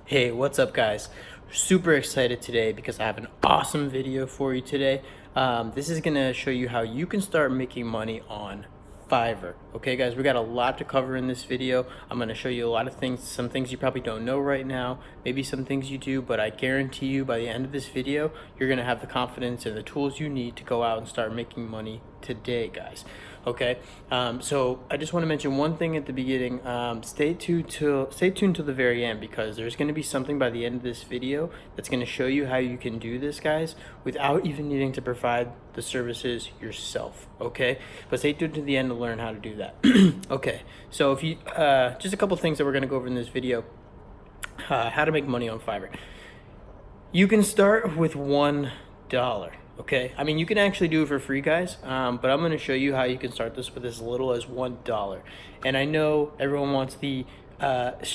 Hey, what's up guys? Super excited today because I have an awesome video for you today. This is gonna show you how you can start making money on Fiverr. Okay guys, we got a lot to cover in this video. I'm gonna show you a lot of things, some things you probably don't know right now, maybe some things you do, but I guarantee you by the end of this video, you're gonna have the confidence and the tools you need to go out and start making money today, guys. Okay, so I just want to mention one thing at the beginning. Stay tuned till the very end, because there's going to be something by the end of this video that's going to show you how you can do this, guys, without even needing to provide the services yourself. Okay, but stay tuned to the end to learn how to do that. Okay, so if you just a couple things that we're going to go over in this video. How to make money on Fiverr. You can start with $1. Okay, I mean, you can actually do it for free, guys, but I'm going to show you how you can start this with as little as $1. And I know everyone wants the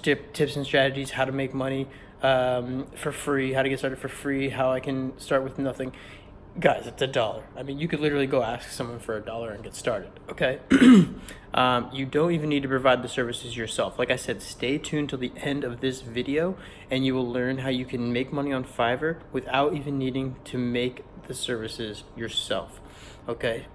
tips and strategies, how to make money for free, how to get started for free, how I can start with nothing. Guys, it's $1. I mean, you could literally go ask someone for $1 and get started, okay? You don't even need to provide the services yourself. Like I said, stay tuned till the end of this video and you will learn how you can make money on Fiverr without even needing to make the services yourself, okay?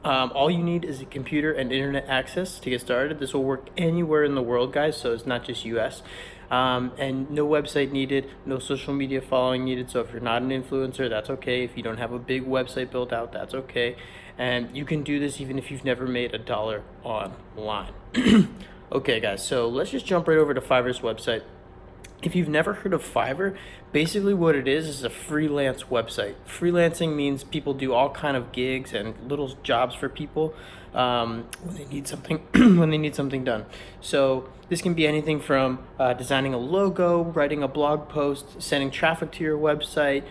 All you need is a computer and internet access to get started. This will work anywhere in the world, guys, so it's not just US. And no website needed, no social media following needed. So if you're not an influencer, that's okay. If you don't have a big website built out, that's okay. And you can do this even if you've never made $1 online. Okay, guys, so let's just jump right over to Fiverr's website. If you've never heard of Fiverr, basically what it is a freelance website. Freelancing means people do all kind of gigs and little jobs for people when they need something when they need something done. So this can be anything from designing a logo, writing a blog post, sending traffic to your website,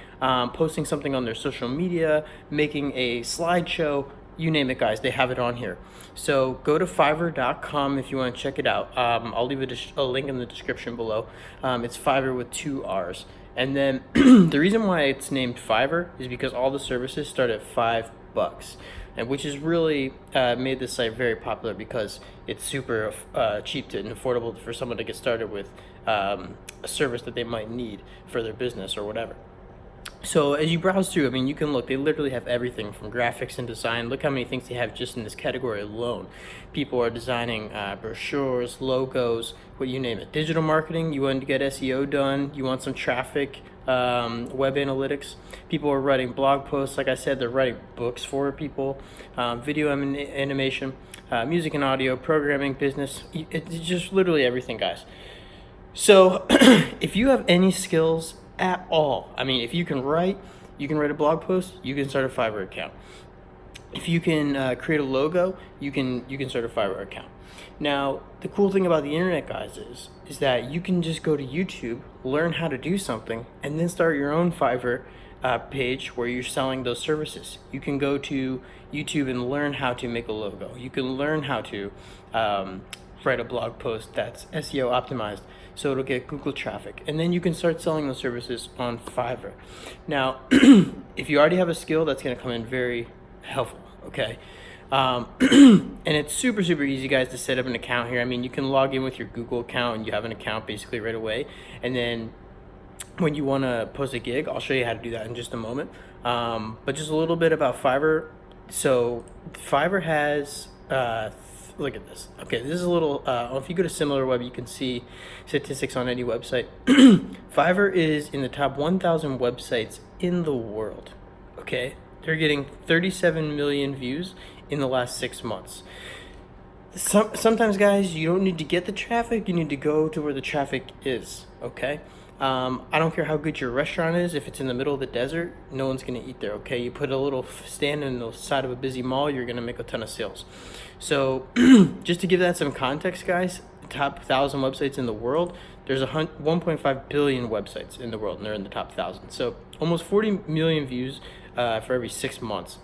posting something on their social media, making a slideshow. You name it, guys, they have it on here. So go to fiverr.com if you want to check it out. I'll leave a link in the description below. It's Fiverr with 2 R's. And then the reason why it's named Fiverr is because all the services start at $5, and which has really made this site very popular because it's super cheap and affordable for someone to get started with a service that they might need for their business or whatever. So as you browse through, I mean, you can look, they literally have everything from graphics and design. Look how many things they have just in this category alone. People are designing brochures, logos, what you name it. Digital marketing, you want to get SEO done, you want some traffic, web analytics. People are writing blog posts. Like I said, they're writing books for people, video animation, music and audio, programming, business. It's just literally everything, guys. So if you have any skills at all, I mean, if you can write a blog post, you can start a Fiverr account. If you can create a logo, you can start a Fiverr account. Now, the cool thing about the internet, guys, is that you can just go to YouTube, learn how to do something, and then start your own Fiverr page where you're selling those services. You can go to YouTube and learn how to make a logo. You can learn how to write a blog post that's SEO optimized, so it'll get Google traffic, and then you can start selling those services on Fiverr. Now, if you already have a skill, that's going to come in very helpful, okay? And it's super easy, guys, to set up an account here. I mean, you can log in with your Google account and you have an account basically right away, and then when you want to post a gig, I'll show you how to do that in just a moment. But just a little bit about Fiverr. So Fiverr has look at this. Okay, this is a little, if you go to SimilarWeb, you can see statistics on any website. Fiverr is in the top 1,000 websites in the world, okay? They're getting 37 million views in the last 6 months. Sometimes, guys, you don't need to get the traffic, you need to go to where the traffic is, okay? I don't care how good your restaurant is. If it's in the middle of the desert, no one's going to eat there, okay? You put a little stand in the side of a busy mall, you're going to make a ton of sales. So just to give that some context, guys, the top 1,000 websites in the world, there's 1.5 billion websites in the world, and they're in the top 1,000. So almost 40 million views for every 6 months,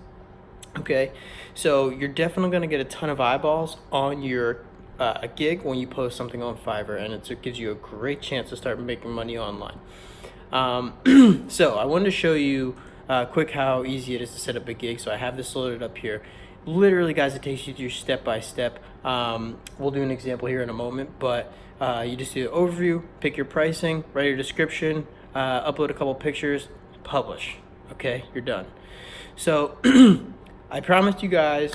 okay? So you're definitely going to get a ton of eyeballs on your a gig when you post something on Fiverr, and it gives you a great chance to start making money online. So I wanted to show you quick how easy it is to set up a gig. So I have this loaded up here. Literally, guys, it takes you through step by step. We'll do an example here in a moment, but You just do an overview, pick your pricing, write your description, upload a couple pictures, publish. Okay, you're done. So I promised you guys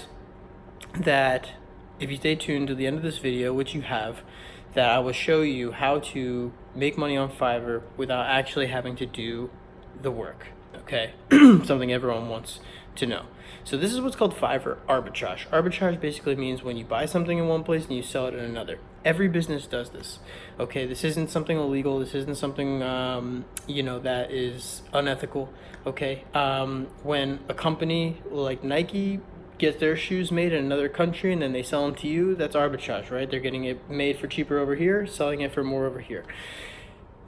that if you stay tuned to the end of this video, which you have, that I will show you how to make money on Fiverr without actually having to do the work. Okay, something everyone wants to know. So this is what's called Fiverr arbitrage. Arbitrage basically means when you buy something in one place and you sell it in another. Every business does this. Okay, this isn't something illegal. This isn't something that is unethical. Okay, when a company like Nike gets their shoes made in another country and then they sell them to you, that's arbitrage, right? They're getting it made for cheaper over here, selling it for more over here.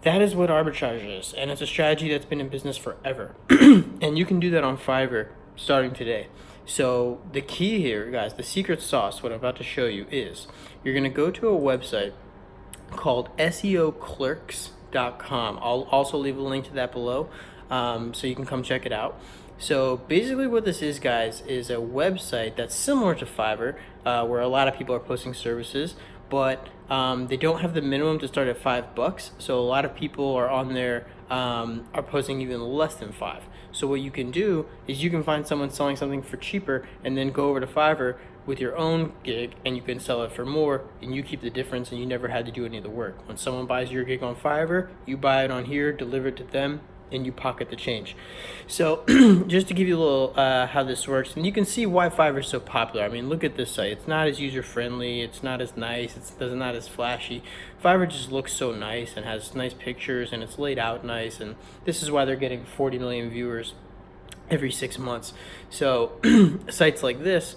That is what arbitrage is, and it's a strategy that's been in business forever. And you can do that on Fiverr starting today. So the key here, guys, the secret sauce, what I'm about to show you is you're going to go to a website called SEOclerks.com. I'll also leave a link to that below, so you can come check it out. So basically what this is, guys, is a website that's similar to Fiverr, where a lot of people are posting services, but they don't have the minimum to start at $5. So a lot of people are on there are posting even less than $5. So what you can do is you can find someone selling something for cheaper and then go over to Fiverr with your own gig and you can sell it for more and you keep the difference and you never had to do any of the work. When someone buys your gig on Fiverr, you buy it on here, deliver it to them, and you pocket the change. So just to give you a little how this works, and you can see why Fiverr is so popular. I mean, look at this site. It's not as user-friendly. It's not as nice. It's not as flashy. Fiverr just looks so nice and has nice pictures and it's laid out nice, and this is why they're getting 40 million viewers every 6 months. So sites like this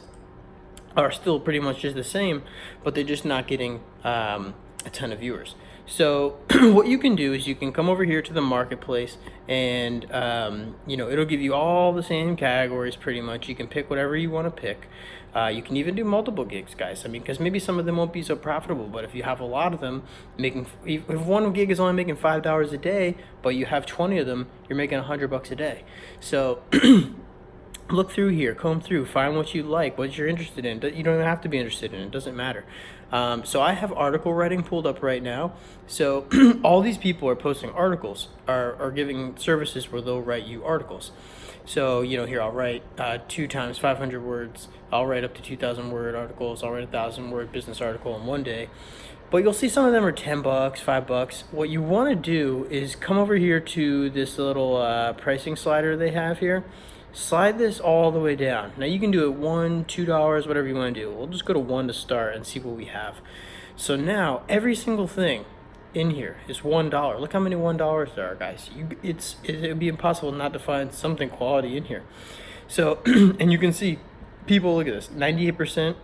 are still pretty much just the same, but they're just not getting a ton of viewers. So what you can do is you can come over here to the marketplace and it'll give you all the same categories pretty much. You can pick whatever you want to pick. You can even do multiple gigs, guys. I mean, because maybe some of them won't be so profitable, but if you have a lot of them if one gig is only making $5 a day, but you have 20 of them, you're making $100 a day. So look through here, comb through, find what you like, what you're interested in. You don't even have to be interested in it, doesn't matter. So I have article writing pulled up right now. So all these people are posting articles, are giving services where they'll write you articles. So, here I'll write 2 times 500 words. I'll write up to 2,000 word articles. I'll write 1,000 word business article in one day. But you'll see some of them are $10, $5. What you want to do is come over here to this little pricing slider they have here. Slide this all the way down. Now you can do it $1, $2, whatever you want to do. We'll just go to 1 to start and see what we have. So now every single thing in here is $1. Look how many $1 there are, guys. It would be impossible not to find something quality in here. So and you can see people, look at this, 98%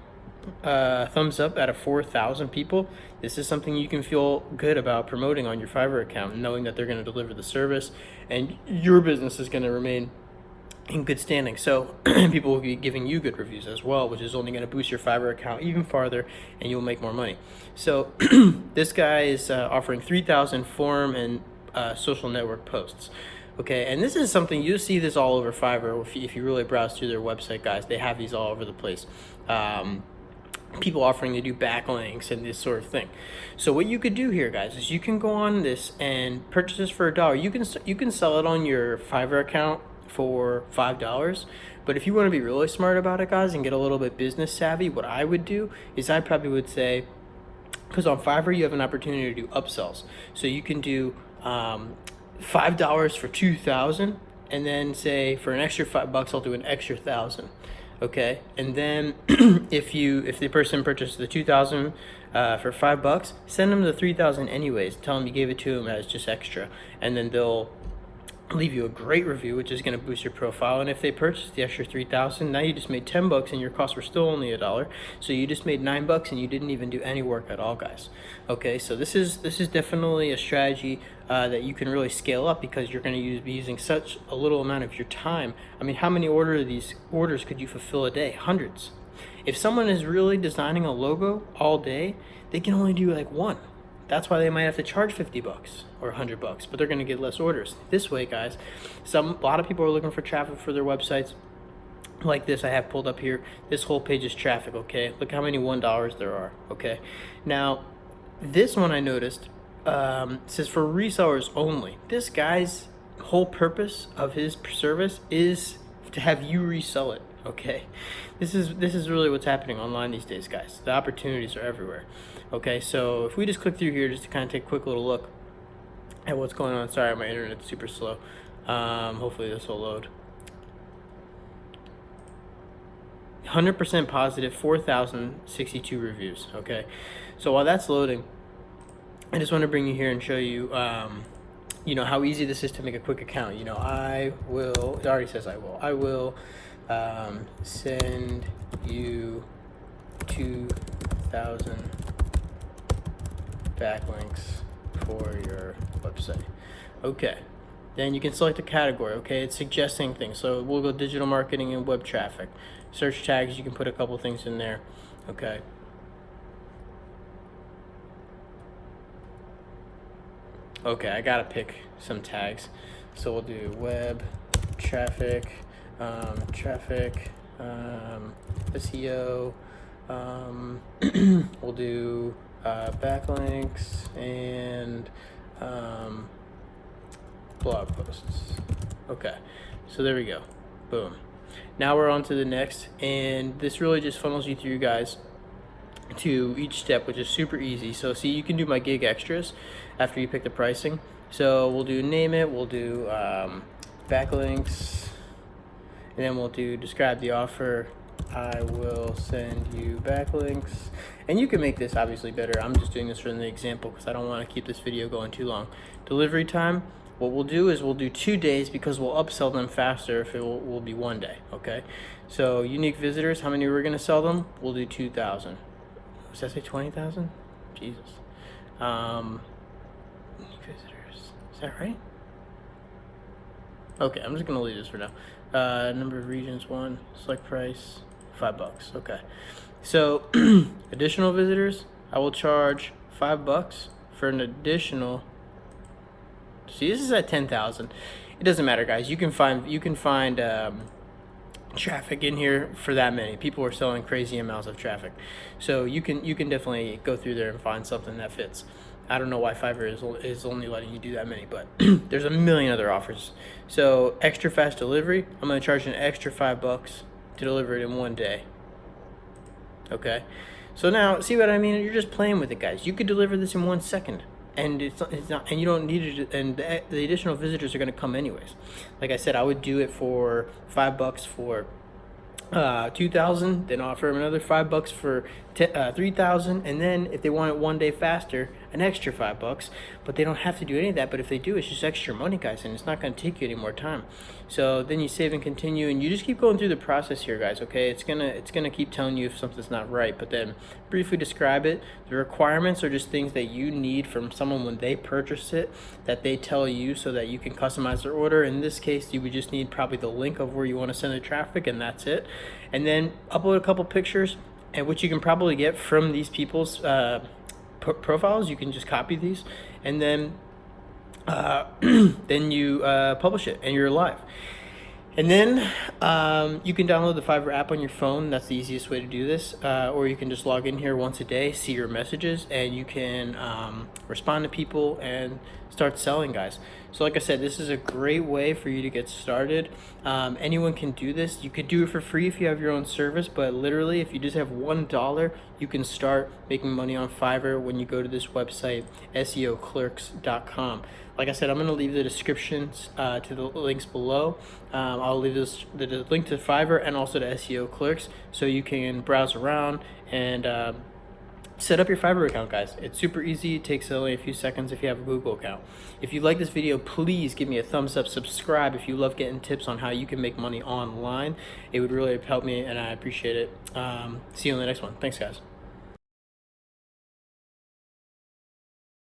thumbs up out of 4,000 people. This is something you can feel good about promoting on your Fiverr account, knowing that they're going to deliver the service and your business is going to remain in good standing. So people will be giving you good reviews as well, which is only going to boost your Fiverr account even farther and you'll make more money. So this guy is offering 3,000 forum and social network posts. Okay, and this is something, you'll see this all over Fiverr if you really browse through their website, guys. They have these all over the place. People offering to do backlinks and this sort of thing. So what you could do here, guys, is you can go on this and purchase this for $1. You can sell it on your Fiverr account for $5. But if you want to be really smart about it, guys, and get a little bit business savvy, what I would do is I probably would say, because on Fiverr you have an opportunity to do upsells. So you can do $5 for 2,000, and then say for an extra $5 I'll do an extra 1,000. Okay, and then if the person purchased the 2,000 for $5, send them the 3,000 anyways. Tell them you gave it to them as just extra, and then they'll leave you a great review, which is going to boost your profile. And if they purchase the extra 3,000, now you just made $10 and your costs were still only $1. So you just made $9 and you didn't even do any work at all, guys. Okay, so this is definitely a strategy that you can really scale up, because you're going to be using such a little amount of your time. I mean, how many orders could you fulfill a day? Hundreds. If someone is really designing a logo all day, they can only do like one. That's why they might have to charge $50 or $100, but they're going to get less orders. This way, guys, a lot of people are looking for traffic for their websites. Like this I have pulled up here. This whole page is traffic, okay? Look how many $1 there are, okay? Now, this one I noticed says for resellers only. This guy's whole purpose of his service is to have you resell it. Okay, this is really what's happening online these days, guys. The opportunities are everywhere. Okay, so if we just click through here just to kind of take a quick little look at what's going on. Sorry, my internet's super slow. Hopefully this will load. 100% positive, 4,062 reviews. Okay, so while that's loading, I just want to bring you here and show you, you know, how easy this is to make a quick account. You know, I will. It already says I will. I will send you 2,000 backlinks for your website. Okay. Then you can select a category. Okay, it's suggesting things. So we'll go digital marketing and web traffic. Search tags, you can put a couple things in there. Okay. Okay, I gotta pick some tags. So we'll do web traffic, SEO. We'll do backlinks and blog posts. Okay, so there we go. Boom. Now we're on to the next, and this really just funnels you through, guys, to each step, which is super easy. So see, you can do my gig extras after you pick the pricing. So we'll do name it, we'll do backlinks, and then we'll do describe the offer. I will send you backlinks, and you can make this obviously better. I'm just doing this for the example because I don't want to keep this video going too long. Delivery time, what we'll do is we'll do 2 days because we'll upsell them faster if it will be 1 day. Okay, so unique visitors, how many we're going to sell them? We'll do 2,000. Does that say 20,000? Jesus. Unique visitors, is that right? Okay, I'm just gonna leave this for now. Number of regions, 1. Select price, $5. Okay. So additional visitors, I will charge $5 for an additional. See, this is at 10,000. It doesn't matter, guys. You can find traffic in here for that many. People are selling crazy amounts of traffic, so you can definitely go through there and find something that fits. I don't know why Fiverr is only letting you do that many, but there's a million other offers. So extra fast delivery, I'm going to charge an extra $5 to deliver it in 1 day. Okay, so now see what I mean? You're just playing with it, guys. You could deliver this in 1 second, and it's not, and you don't need it. And the additional visitors are going to come anyways. Like I said, I would do it for $5 for 2,000, then offer them another $5 for 3,000, and then if they want it 1 day faster, an extra $5. But they don't have to do any of that. But if they do, it's just extra money, guys, and it's not going to take you any more time. So then you save and continue, and you just keep going through the process here, guys. Okay, it's gonna keep telling you if something's not right, but then briefly describe it. The requirements are just things that you need from someone when they purchase it, that they tell you so that you can customize their order. In this case, you would just need probably the link of where you want to send the traffic, and that's it. And then upload a couple pictures, and which you can probably get from these people's profiles. You can just copy these, and then then you publish it, and you're live. And then you can download the Fiverr app on your phone. That's the easiest way to do this. Or you can just log in here once a day, see your messages, and you can respond to people and start selling, guys. So like I said, this is a great way for you to get started. Anyone can do this. You could do it for free if you have your own service, but literally if you just have $1, you can start making money on Fiverr when you go to this website, SEOclerks.com. Like I said, I'm going to leave the descriptions to the links below. I'll leave the link to Fiverr and also to SEO Clerks, so you can browse around and set up your Fiverr account, guys. It's super easy. It takes only a few seconds if you have a Google account. If you like this video, please give me a thumbs up. Subscribe if you love getting tips on how you can make money online. It would really help me, and I appreciate it. See you on the next one. Thanks, guys.